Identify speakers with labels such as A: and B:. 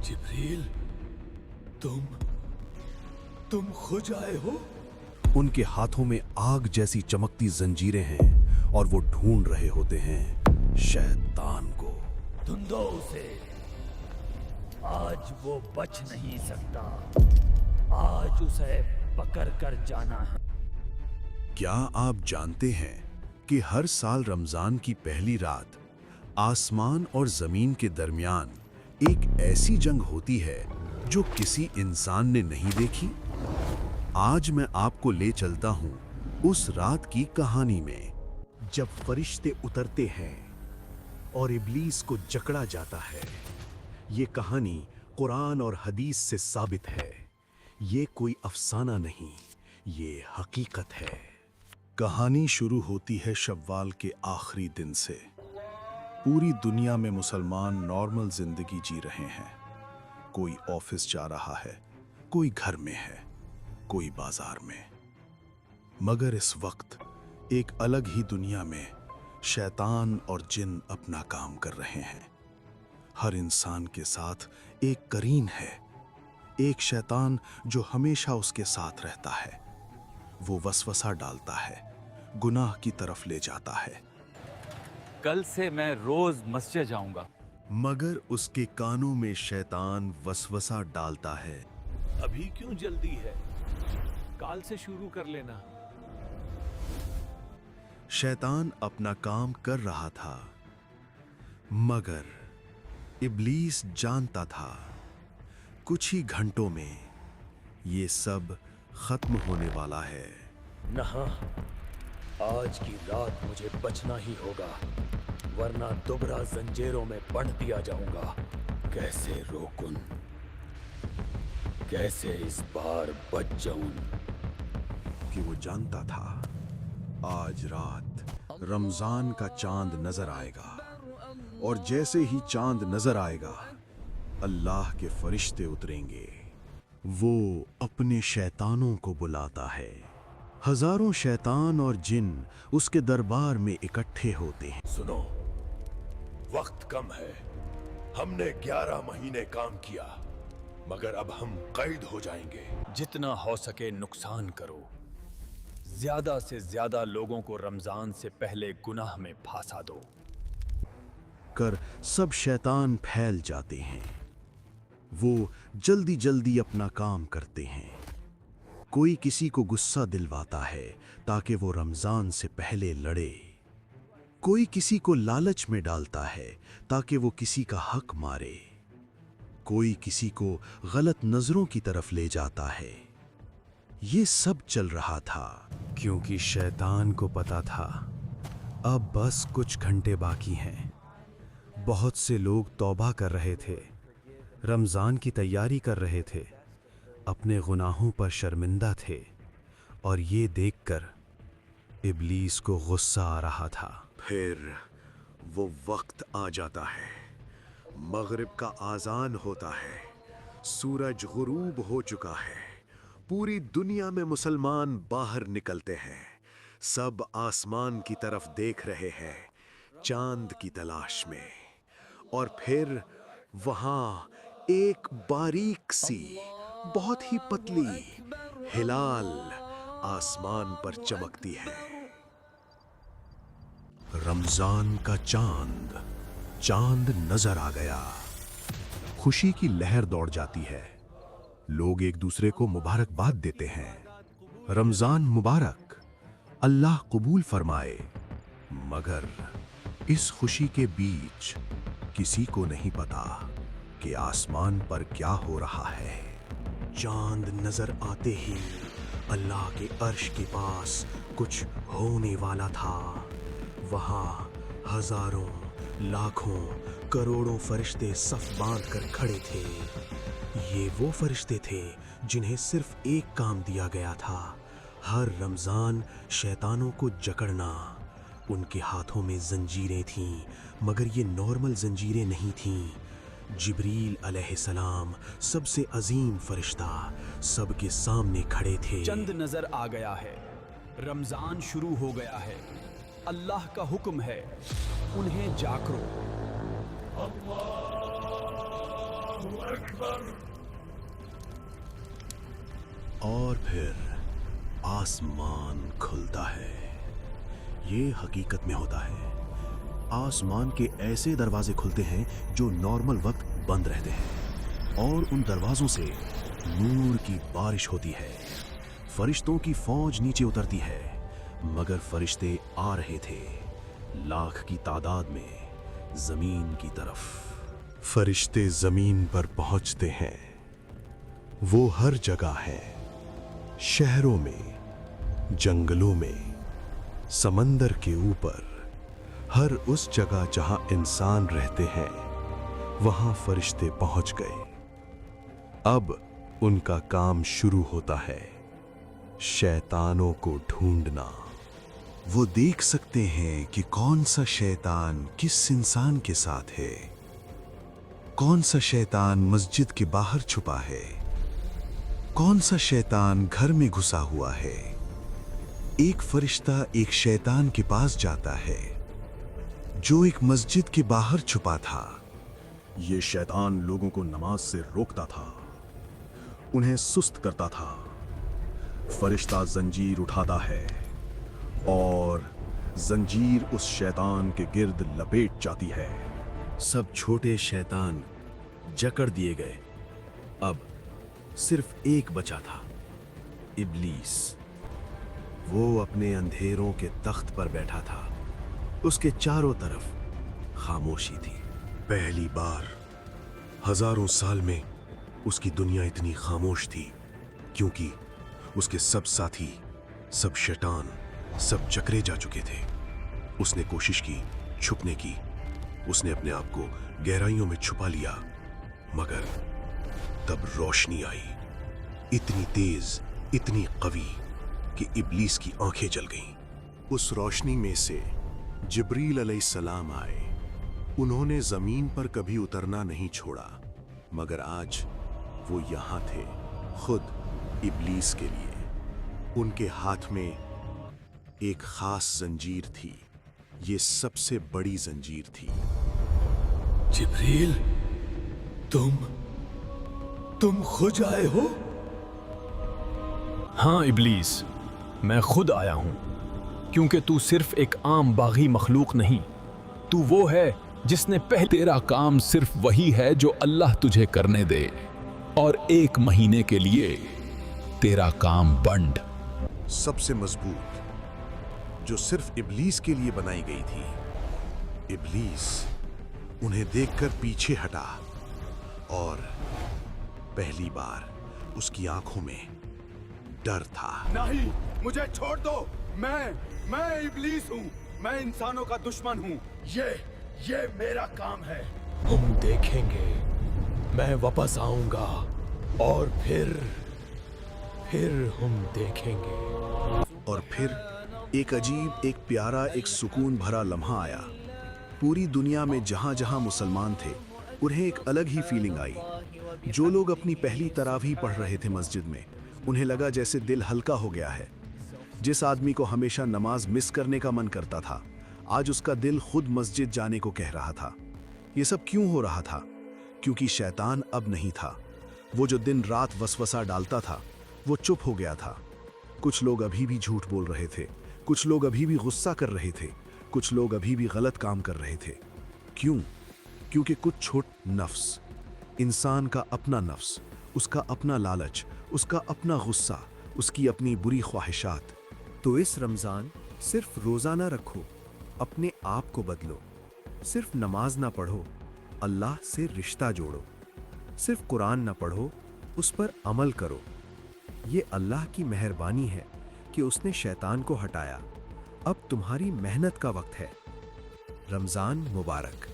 A: जिब्रील, तुम खुद आए हो?
B: उनके हाथों में आग जैसी चमकती जंजीरें हैं और वो ढूंढ रहे होते हैं शैतान को।
A: ढूंढो दो उसे, आज वो बच नहीं सकता। आज उसे पकड़ कर जाना है।
B: क्या आप जानते हैं कि हर साल रमजान की पहली रात आसमान और जमीन के दरमियान एक ऐसी जंग होती है जो किसी इंसान ने नहीं देखी? आज मैं आपको ले चलता हूं उस रात की कहानी में, जब फरिश्ते उतरते हैं और इब्लीस को जकड़ा जाता है। ये कहानी कुरान और हदीस से साबित है। ये कोई अफसाना नहीं, ये हकीकत है। कहानी शुरू होती है शव्वाल के आखिरी दिन से। पूरी दुनिया में मुसलमान नॉर्मल जिंदगी जी रहे हैं। कोई ऑफिस जा रहा है, कोई घर में है, कोई बाजार में। मगर इस वक्त एक अलग ही दुनिया में शैतान और जिन अपना काम कर रहे हैं। हर इंसान के साथ एक करीन है, एक शैतान जो हमेशा उसके साथ रहता है। वो वसवसा डालता है, गुनाह की तरफ ले जाता है।
A: कल से मैं रोज मस्जिद जाऊंगा।
B: मगर उसके कानों में शैतान वसवसा डालता है,
A: अभी क्यों जल्दी है? काल से शुरू कर लेना।
B: शैतान अपना काम कर रहा था, मगर इब्लीस जानता था कुछ ही घंटों में ये सब खत्म होने वाला है।
A: नहा, आज की रात मुझे बचना ही होगा, वरना दोबारा जंजीरों में बंध दिया जाऊंगा। कैसे रोकूं? कैसे इस बार बच जाऊं?
B: कि वो जानता था आज रात रमजान का चांद नजर आएगा, और जैसे ही चांद नजर आएगा अल्लाह के फरिश्ते उतरेंगे। वो अपने शैतानों को बुलाता है। हजारों शैतान और जिन उसके दरबार में इकट्ठे होते हैं।
C: सुनो, वक्त कम है। हमने 11 महीने काम किया, मगर अब हम कैद हो जाएंगे।
A: जितना हो सके नुकसान करो। ज्यादा से ज्यादा लोगों को रमजान से पहले गुनाह में फंसा दो।
B: कर सब शैतान फैल जाते हैं। वो जल्दी जल्दी अपना काम करते हैं। कोई किसी को गुस्सा दिलवाता है ताकि वो रमजान से पहले लड़े। कोई किसी को लालच में डालता है ताकि वो किसी का हक मारे। कोई किसी को गलत नजरों की तरफ ले जाता है। ये सब चल रहा था क्योंकि शैतान को पता था अब बस कुछ घंटे बाकी हैं। बहुत से लोग तौबा कर रहे थे, रमजान की तैयारी कर रहे थे, अपने गुनाहों पर शर्मिंदा थे, और ये देखकर इब्लीस को गुस्सा आ रहा था। फिर वो वक्त आ जाता है, मगरिब का आज़ान होता है, सूरज गुरूब हो चुका है। पूरी दुनिया में मुसलमान बाहर निकलते हैं। सब आसमान की तरफ देख रहे हैं, चांद की तलाश में। और फिर वहां एक बारीक सी, बहुत ही पतली हिलाल आसमान पर चमकती है। रमजान का चांद नजर आ गया। खुशी की लहर दौड़ जाती है। लोग एक दूसरे को मुबारकबाद देते हैं। रमजान मुबारक, अल्लाह कबूल फरमाए। मगर इस खुशी के बीच किसी को नहीं पता कि आसमान पर क्या हो रहा है। चांद नजर आते ही अल्लाह के अर्श के पास कुछ होने वाला था। वहां हजारों, लाखों, करोड़ों फरिश्ते सफ बांध कर खड़े थे। ये वो फरिश्ते थे जिन्हें सिर्फ एक काम दिया गया था, हर रमजान शैतानों को जकड़ना। उनके हाथों में जंजीरें थीं, मगर ये नॉर्मल जंजीरें नहीं थीं। जिब्रील अलैहिस्सलाम, सबसे अजीम फरिश्ता, सबके सामने खड़े थे।
A: चंद नजर आ गया है, रमजान शुरू हो गया है, अल्लाह का हुक्म है, उन्हें जागरो।
B: और फिर आसमान खुलता है। ये हकीकत में होता है। आसमान के ऐसे दरवाजे खुलते हैं जो नॉर्मल वक्त बंद रहते हैं, और उन दरवाजों से नूर की बारिश होती है। फरिश्तों की फौज नीचे उतरती है, मगर फरिश्ते आ रहे थे लाख की तादाद में जमीन की तरफ। फरिश्ते जमीन पर पहुंचते हैं। वो हर जगह है, शहरों में, जंगलों में, समंदर के ऊपर, हर उस जगह जहां इंसान रहते हैं वहां फरिश्ते पहुंच गए। अब उनका काम शुरू होता है, शैतानों को ढूंढना। वो देख सकते हैं कि कौन सा शैतान किस इंसान के साथ है, कौन सा शैतान मस्जिद के बाहर छुपा है, कौन सा शैतान घर में घुसा हुआ है। एक फरिश्ता एक शैतान के पास जाता है जो एक मस्जिद के बाहर छुपा था। ये शैतान लोगों को नमाज से रोकता था, उन्हें सुस्त करता था। फरिश्ता जंजीर उठाता है और जंजीर उस शैतान के गिर्द लपेट जाती है। सब छोटे शैतान जकड़ दिए गए। अब सिर्फ एक बचा था, इब्लीस। वो अपने अंधेरों के तख्त पर बैठा था। उसके चारों तरफ खामोशी थी। पहली बार हजारों साल में उसकी दुनिया इतनी खामोश थी, क्योंकि उसके सब साथी, सब शैतान, सब चकरे जा चुके थे। उसने कोशिश की छुपने की, उसने अपने आप को गहराइयों में छुपा लिया, मगर तब रोशनी आई, इतनी तेज, इतनी कवी कि इब्लीस की आंखें जल गईं। उस रोशनी में से जिब्रील अलैहिस्सलाम आए। उन्होंने जमीन पर कभी उतरना नहीं छोड़ा, मगर आज वो यहां थे, खुद इब्लीस के लिए। उनके हाथ में एक खास जंजीर थी। ये सबसे बड़ी जंजीर थी।
A: जिब्रील, तुम खुद आए हो?
D: हाँ इब्लीस, मैं खुद आया हूं, क्योंकि तू सिर्फ एक आम बागी मखलूक नहीं, तू वो है जिसने पहले। तेरा काम सिर्फ वही है जो अल्लाह तुझे करने दे, और 1 महीने के लिए तेरा काम बंद।
B: सबसे मजबूत, जो सिर्फ इब्लीस के लिए बनाई गई थी। इब्लीस उन्हें देखकर पीछे हटा, और पहली बार उसकी आंखों में डर था।
E: नहीं, मुझे छोड़ दो। मैं इब्लीस हूँ। मैं इंसानों का दुश्मन हूँ।
A: ये मेरा काम है। हम देखेंगे। मैं वापस आऊंगा और फिर हम देखेंगे।
B: और फिर एक अजीब, एक प्यारा, एक सुकून भरा लम्हा आया। पूरी दुनिया में जहां जहां मुसलमान थे, उन्हें एक अलग ही फीलिंग आई। जो लोग अपनी पहली तरावीह पढ़ रहे थे मस्जिद में, उन्हें लगा जैसे दिल हल्का हो गया है। जिस आदमी को हमेशा नमाज मिस करने का मन करता था, आज उसका दिल खुद मस्जिद जाने को कह रहा था। ये सब क्यों हो रहा था? क्योंकि शैतान अब नहीं था। वो जो दिन रात वसवसा डालता था, वो चुप हो गया था। कुछ लोग अभी भी झूठ बोल रहे थे, कुछ लोग अभी भी गुस्सा कर रहे थे, कुछ लोग अभी भी गलत काम कर रहे थे। क्यों? क्योंकि कुछ छोट नफ्स, इंसान का अपना नफ्स, उसका अपना लालच, उसका अपना गुस्सा, उसकी अपनी बुरी ख्वाहिशात।
F: तो इस रमज़ान सिर्फ रोज़ा ना रखो, अपने आप को बदलो। सिर्फ नमाज ना पढ़ो, अल्लाह से रिश्ता जोड़ो। सिर्फ कुरान ना पढ़ो, उस पर अमल करो। ये अल्लाह की मेहरबानी है कि उसने शैतान को हटाया। अब तुम्हारी मेहनत का वक्त है। रमज़ान मुबारक।